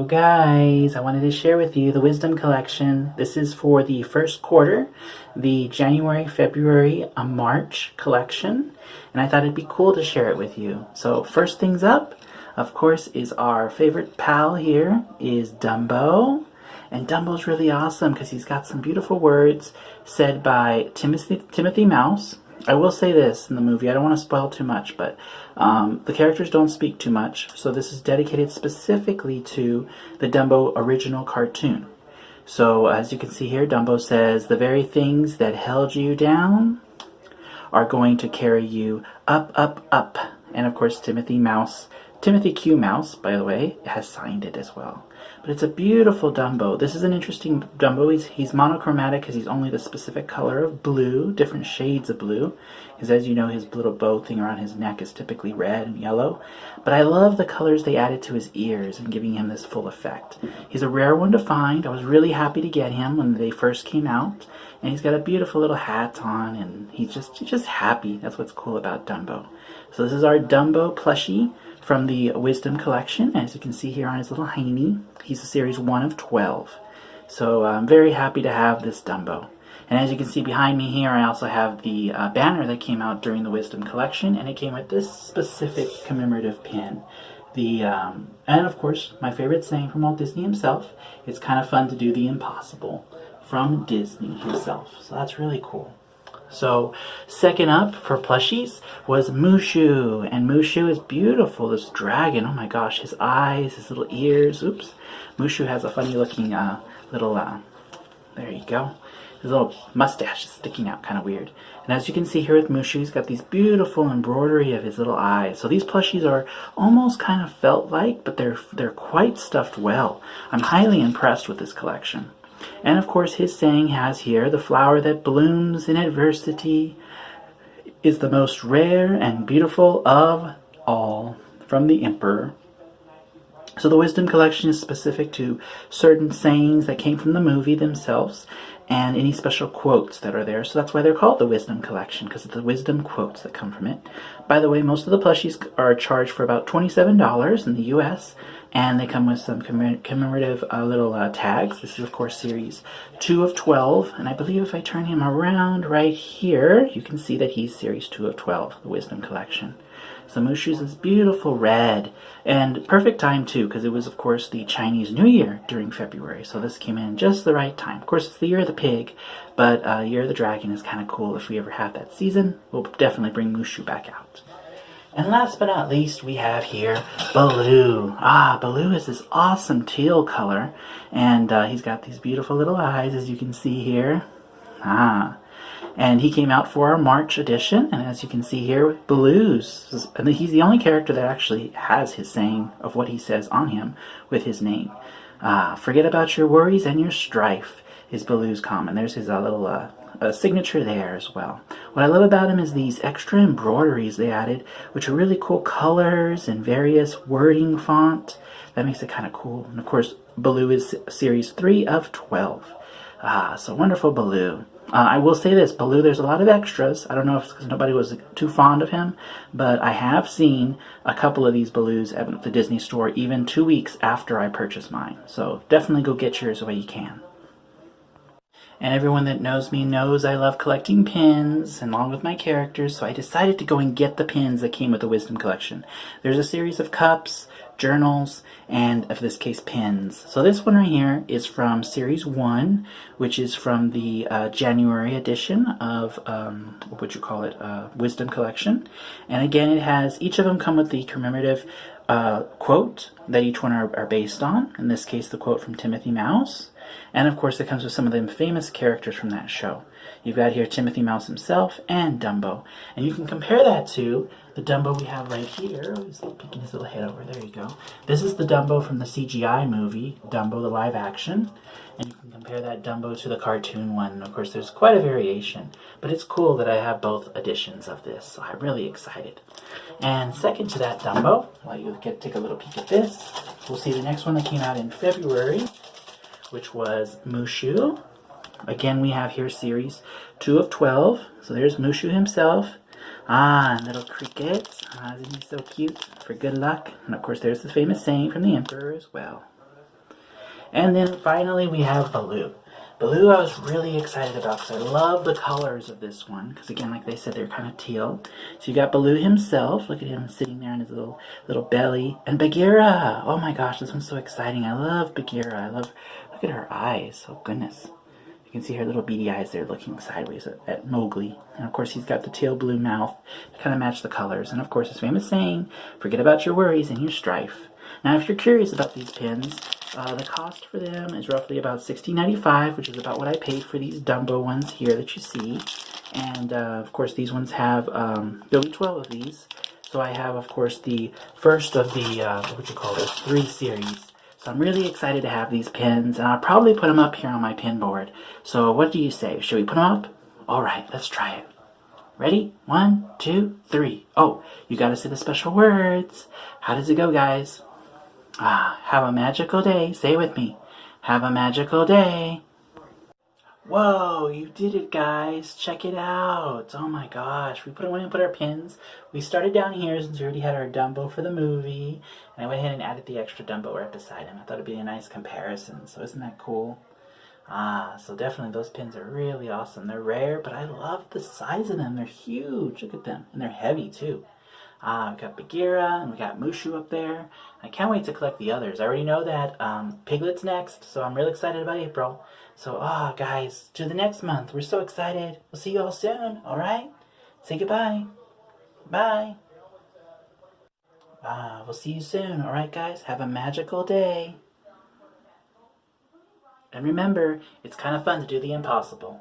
guys, I wanted to share with you the Wisdom Collection. This is for the first quarter, the January, February, March collection, and I thought it'd be cool to share it with you. So first things up, of course, is our favorite pal here, is Dumbo. And Dumbo's really awesome because he's got some beautiful words said by Timothy Mouse. I will say this in the movie, I don't want to spoil too much, but the characters don't speak too much, so this is dedicated specifically to the Dumbo original cartoon. So as you can see here, Dumbo says, "The very things that held you down are going to carry you up, up, up." And of course, Timothy Q. Mouse, by the way, has signed it as well. But it's a beautiful Dumbo. This is an interesting Dumbo. He's monochromatic because he's only the specific color of blue, different shades of blue. Because as you know, his little bow thing around his neck is typically red and yellow. But I love the colors they added to his ears and giving him this full effect. He's a rare one to find. I was really happy to get him when they first came out. And he's got a beautiful little hat on, and he's just happy. That's what's cool about Dumbo. So this is our Dumbo plushie from the Wisdom Collection. As you can see here on his little hiney, he's a series 1 of 12. So I'm very happy to have this Dumbo. And as you can see behind me here, I also have the banner that came out during the Wisdom Collection, and it came with this specific commemorative pin. And of course, my favorite saying from Walt Disney himself, "It's kind of fun to do the impossible," from Disney himself. So that's really cool. So second up for plushies was Mushu, and Mushu is beautiful, this dragon. Oh my gosh, his eyes, his little ears, oops. Mushu has a funny looking little, there you go. His little mustache is sticking out, kind of weird. And as you can see here with Mushu, he's got these beautiful embroidery of his little eyes. So these plushies are almost kind of felt-like, but they're quite stuffed well. I'm highly impressed with this collection. And of course, his saying has here, "The flower that blooms in adversity is the most rare and beautiful of all," from the Emperor. So the Wisdom Collection is specific to certain sayings that came from the movie themselves and any special quotes that are there. So that's why they're called the Wisdom Collection, because of the wisdom quotes that come from it. By the way, most of the plushies are charged for about $27 in the US, and they come with some commemorative little tags. This is, of course, series 2 of 12, and I believe if I turn him around right here, you can see that he's series 2 of 12, the Wisdom Collection. So Mushu's this beautiful red, and perfect time too, because it was, of course, the Chinese New Year during February, so this came in just the right time. Of course, it's the Year of the Pig, but Year of the Dragon is kind of cool. If we ever have that season, we'll definitely bring Mushu back out. And last but not least, we have here Baloo. Baloo is this awesome teal color, and he's got these beautiful little eyes, as you can see here. And he came out for our March edition, and as you can see here, Baloo's, and he's the only character that actually has his saying of what he says on him with his name. "Forget about your worries and your strife" is Baloo's comment. There's his little signature there as well. What I love about him is these extra embroideries they added, which are really cool colors and various wording font. That makes it kind of cool. And of course, Baloo is series 3 of 12. So wonderful Baloo. I will say this, Baloo, there's a lot of extras. I don't know if it's because nobody was too fond of him, but I have seen a couple of these Baloos at the Disney store even 2 weeks after I purchased mine. So definitely go get yours the way you can. And everyone that knows me knows I love collecting pins along with my characters, so I decided to go and get the pins that came with the Wisdom Collection. There's a series of cups, journals, and, in this case, pins. So this one right here is from Series 1, which is from the January edition of, Wisdom Collection. And again, it has, each of them come with the commemorative quote that each one are based on. In this case, the quote from Timothy Mouse. And of course, it comes with some of the famous characters from that show. You've got here Timothy Mouse himself and Dumbo. And you can compare that to the Dumbo we have right here. He's peeking his little head over. There you go. This is the Dumbo from the CGI movie, Dumbo the live action. And you can compare that Dumbo to the cartoon one. Of course, there's quite a variation. But it's cool that I have both editions of this. So I'm really excited. And second to that Dumbo, while you take a little peek at this, we'll see the next one that came out in February, which was Mushu. Again, we have here series 2 of 12. So there's Mushu himself. And little cricket. Isn't he so cute? For good luck. And of course, there's the famous saying from the Emperor as well. And then finally we have Baloo. Baloo I was really excited about because I love the colors of this one. Because again, like they said, they're kind of teal. So you got Baloo himself. Look at him sitting there on his little belly. And Bagheera! Oh my gosh, this one's so exciting. I love Bagheera. Look at her eyes. Oh goodness. You can see her little beady eyes there looking sideways at Mowgli. And of course he's got the teal blue mouth to kind of match the colors. And of course his famous saying, forget about your worries and your strife. Now if you're curious about these pins, the cost for them is roughly about $16.95, which is about what I paid for these Dumbo ones here that you see. And of course these ones have, there'll be 12 of these. So I have of course the first of the, what you call this, 3 series. So I'm really excited to have these pins, and I'll probably put them up here on my pin board. So what do you say? Should we put them up? Alright, let's try it. Ready? 1, 2, 3. Oh, you gotta say the special words. How does it go, guys? Have a magical day. Say it with me. Have a magical day. Whoa, you did it, guys. Check it out. Oh my gosh. We went and put our pins. We started down here since we already had our Dumbo for the movie. And I went ahead and added the extra Dumbo right beside him. I thought it'd be a nice comparison. So isn't that cool? So definitely those pins are really awesome. They're rare, but I love the size of them. They're huge. Look at them. And they're heavy too. We got Bagheera, and we got Mushu up there. I can't wait to collect the others. I already know that Piglet's next, so I'm really excited about April. So, guys, to the next month. We're so excited. We'll see you all soon, alright? Say goodbye. Bye. We'll see you soon, alright, guys? Have a magical day. And remember, it's kind of fun to do the impossible.